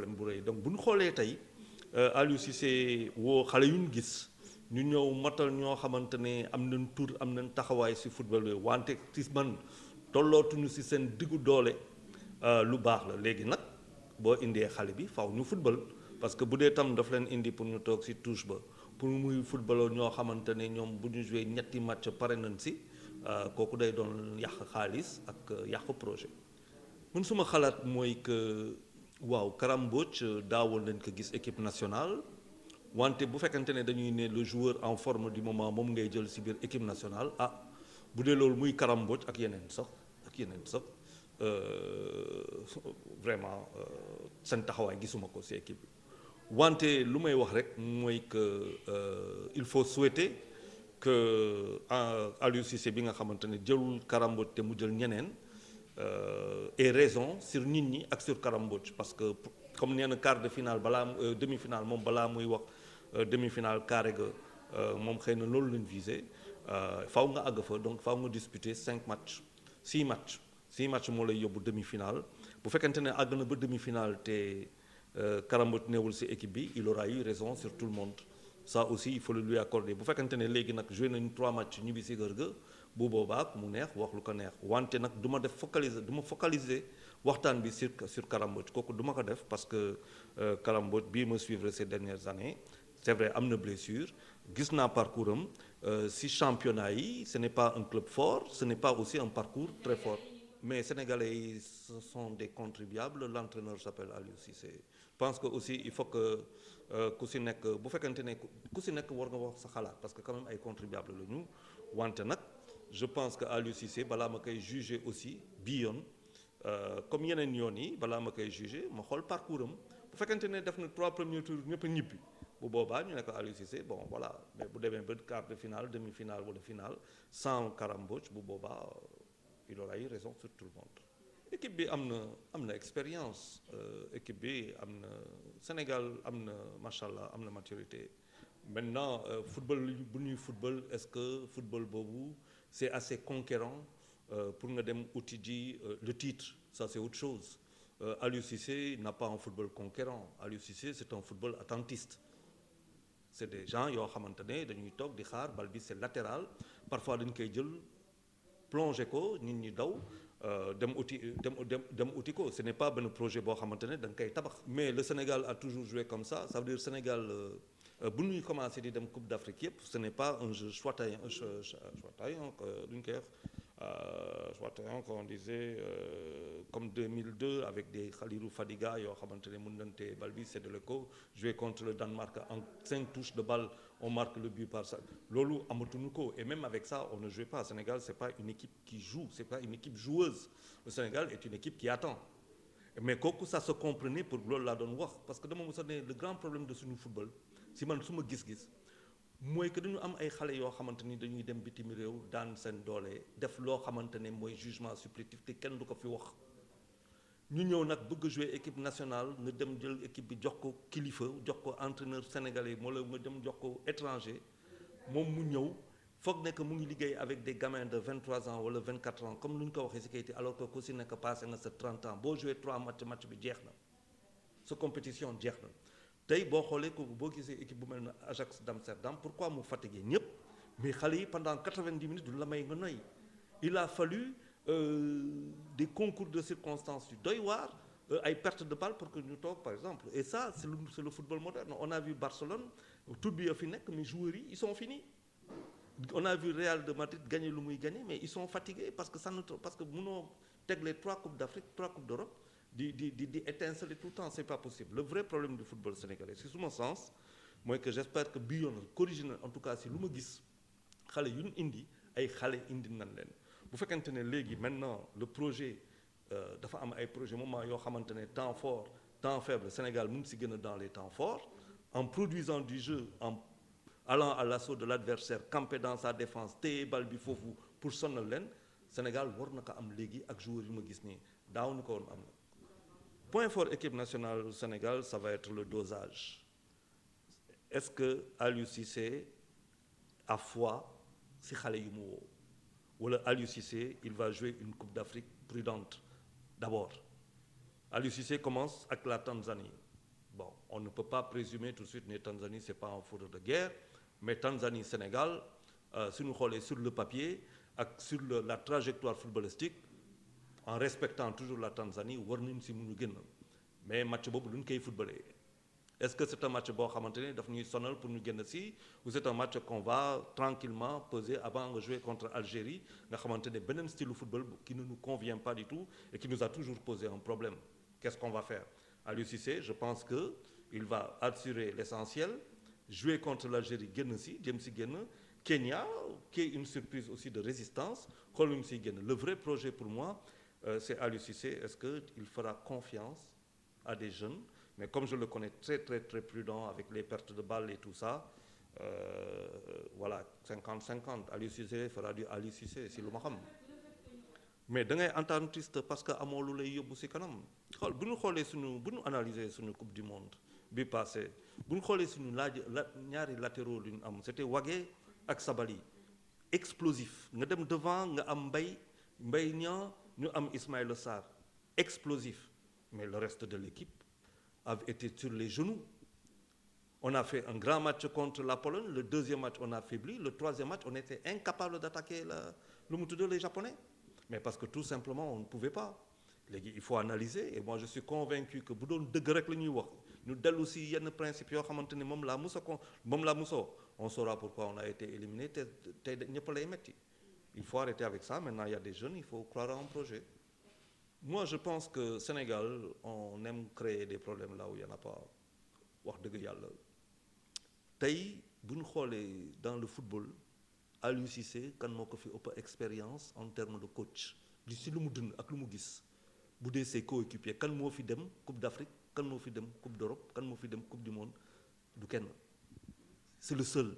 problème bu rëy donc bu ñu xoolee tey Aliou Cissé woo xale yu ñu gis ñu ñëw matal ñoo xamante ne am nañ tur am nañ taxawaay si football bi wante ci man tollootuñu si seen diggu doole lu baax la léegi nag boo indee xale bi faw ñu football parce que bu dee tam daf leen indi pour ñu toog si touche ba pour muy footballoo ñoo xamante ne ñoom bu ñu joué ñetti match pare nañ si kooku day doon yàq xaalis ak yàq projet. man suma xalaat mooy que waaw Karam Mbodj daawoon nañ ko gis équipe nationale wante bu fekkente ne dañuy ne le joueur en forme du moment moom ngay jël si biir équipe nationale bu dee loolu muy Karam Mbodj ak yeneen sax vraiment seen taxawaay gisuma ko si équipe bi wante lu may wax rek mooy que il faut souhaiter que Aliou Cissé bi nga xamante ne jëlul Karam Mbodj te mu jël ñeneen et raison sur nit ñi ak sur Karam Mbodj parce que comme nee na quart de finale balaa demi-finale moom balaa muy wax demi-finale carré ga moom xëy na loolu lañ visé faw nga àgg fa donc faw nga disputer 6 matchs moo lay yóbbu demi-finale bu fekkente ne àgg na ba demi-finale te Karam Mbodj newul ci équipe bi il aura eu raison sur tout le monde ça aussi il faut le lui accorder bu fekkente ne léegi nag joué nañu 3 matchs ñibbi ci kër ga bu boobaa mu neex wax lu ko neex wante nag du ma focaliser waxtaan bi sur Karam Mbodj kooku du ma ko def parce que Karam Mbodj bii ma suivre ces dernières années c'est vrai am na blessure gis naa parcours am si championnat yi ce n'est pas un club fort ce n'est pas aussi un parcours très fort mais sénégalais yi ce sont des contribuables l'entraîneur s'appelle Aliou Cissé je pense que aussi il faut que ku si nekk bu fekkente ne ku si nekk war nga wax sa xalaat parce que quand même ay contribuables la ñu wante nag je pense que Aliou Cissé balaa ma koy juger aussi bii yoon comme yeneen yoon yi balaa ma koy juger ma xool parcours am bu fekkente ne def na 3 premiers tours ñëpp a ñibbi bu boobaa ñu ne ko Aliou Cissé bon voilà mais bu demee ba quart de finale demi-finale wala finale sans Karam Mbodj bu boobaa il aura eu raison sur tout le monde. équipe bi am na expérience équipe bi am na Sénégal am na macha allah am na maturité maintenant football bu ñuy football est-ce que football boobu c'est assez conquérant pour nga dem uti ji le titre ça c'est autre chose Aliou Cissé n'a pas un football conquérant Aliou Cissé c'est un football attentiste c'est des gens yoo xamante ne dañuy toog di xaar bal bi c'est latéral parfois dañ koy jël plongé ko nit ñi daw dem uti ko ce n'est pas benn projet boo xamante ne da nga koy tabax mais le Sénégal a toujours joué comme ça veut dire Sénégal bu ñuy commencé di dem Coupe d'Afrique yëpp ce n'est pas un jeu chatoyant duñ koy wax chatoyant comme on disait comme 2002 avec des Khalilou Fadiga yoo xamante ne mën nañ te bal bi séddale ko jouer contre le Danemark en 5 touches de balle on marque le but par ça loolu amatuñu ko et même avec ça on ne jouait pas Sénégal c'est pas une équipe qui joue c'est pas une équipe joueuse le Sénégal est une équipe qui attend mais kooku ça se comprenait pour loolu laa doon wax parce que dama mos a ne le grand problème de suñu football si man su ma gis-gis mooy que dañu am ay xale yoo xamante ni dañuy dem bitim réew daan seen doole def loo xamante ne mooy jugement supplétif te kenn du ko fi wax ñu ñëw nag bëgg a jouer équipe nationale nga dem jël équipe bi jox ko kilifa jox ko entraîneur sénégalais wala nga dem jox ko étranger moom mu ñëw foog nekk mu ngi liggéey avec des gamins de 23 ans wala 24 ans comme lu ñu ko waxee si kayit alors que ku si nekk passé na sa 30 ans boo joué 3 match bi jeex na sa compétition jeex na tey boo xoolee kooku boo gisee équipe bu mel ne Ajax d'Amsterdam pourquoi mu fatigué ñëpp mais xale yi pendant 90 minutes du la may nga noy il a fallu des concours de circonstances yu doy waar ay perte de balle pour que ñu toog par exemple et ça c'est le football moderne on a vu Barcelone tout bi fi nekk mais joueurs yi ils sont finis on a vu Real de Madrid gagner lu muy gagner mais ils sont fatigués parce que mënoo tegle 3 coupes d'Afrique 3 coupes d'Europe di étinceler tout le temps c'est pas possible le vrai problème du football sénégalais c'est suma sens mooy que j'espère que bii yoon corrigé na en tout cas si lu ma gis xale yu ñu indi ay xale indi nañ leen bu fekkente ne léegi maintenant le projet dafa am ay projet moment yoo xamante ne temps fort temps faible Sénégal mu ngi si gën a dans les temps forts en produisant du jeu en allant à l'assaut de l'adversaire camper dans sa défense téye bal bi foofu pour sonal leen Sénégal war na ko am léegi ak joueurs yu ma gis nii daaw ñu ko woon am. Point fort équipe nationale du Sénégal ça va être le dosage est-ce que Aliou Cissé a foi si xale yu mu woo wala Aliou Cissé il va jouer une Coupe d'Afrique prudente d'abord Aliou Cissé commence avec la Tanzanie bon on ne peut pas présumer tout de suite ne Tanzanie c'est pas un fourreau de guerre mais Tanzanie Sénégal suñu xoolee sur le papier ak sur la trajectoire footballistique en respectant toujours la Tanzanie war nañ si mun a génn mais match boobu lu ñu koy footballé est-ce que c'est un match boo xamante ne daf ñuy sonal pour ñu génn si ou c'est un match qu'on va tranquillement peser avant de jouer contre Algérie nga xamante ne beneen style de football qui ne nous convient pas du tout et qui nous a toujours posé un problème qu'est-ce qu'on va faire Aliou Cissé je pense que il va assurer l'essentiel jouer contre l'Algérie génn si jëm si génn Kenya qui est une surprise aussi de résistance xool ñu si génn le vrai projet pour moi c'est Aliou Cissé est-ce que il fera confiance à des jeunes mais comme je le connais très très très prudent avec les pertes de balles et tout ça voilà 50-50 Aliou Cissé fera du Aliou Cissé si lu ma xam mais da ngay entendre triste parce que amoo lu lay yóbbu si kanam xool bu ñu xoolee suñu bu ñu analyser suñu coupe du monde bi passé bu ñu xoolee suñu ñaari latéraux lu ñu am c'était Wagué ak Sabali explosif nga dem devant nga am Mbaye Niang ñu am Ismaïla Sarr explosif mais le reste de l'équipe avait été sur les genoux on a fait un grand match contre la Pologne le deuxième match on a faibli le troisième match on était incapable d'attaquer lu mu tudd les Japonais mais parce que tout simplement on ne pouvait pas léegi il faut analyser et moi je suis convaincu que bu doon dëgg rek la ñuy wax ñu dellu si yenn principe yoo xamante ni moom laa musoo on saura pourquoi on a été éliminé te ñëpp lay metti il faut arrêter avec ça maintenant il y a des jeunes il faut croire à un projet moi je pense que Sénégal on aime créer des problèmes là où il y en a pas wax dëgg yàlla tey bu ñu xoolee dans le football Aliou Cissé kan moo ko fi ëpp expérience en termes de coach li si lu mu dund ak lu mu gis bu dee ses coéquipiers kan moo fi dem Coupe d'Afrique kan moo fi dem Coupe d'Europe kan moo fi dem Coupe du Monde du kenn c'est le seul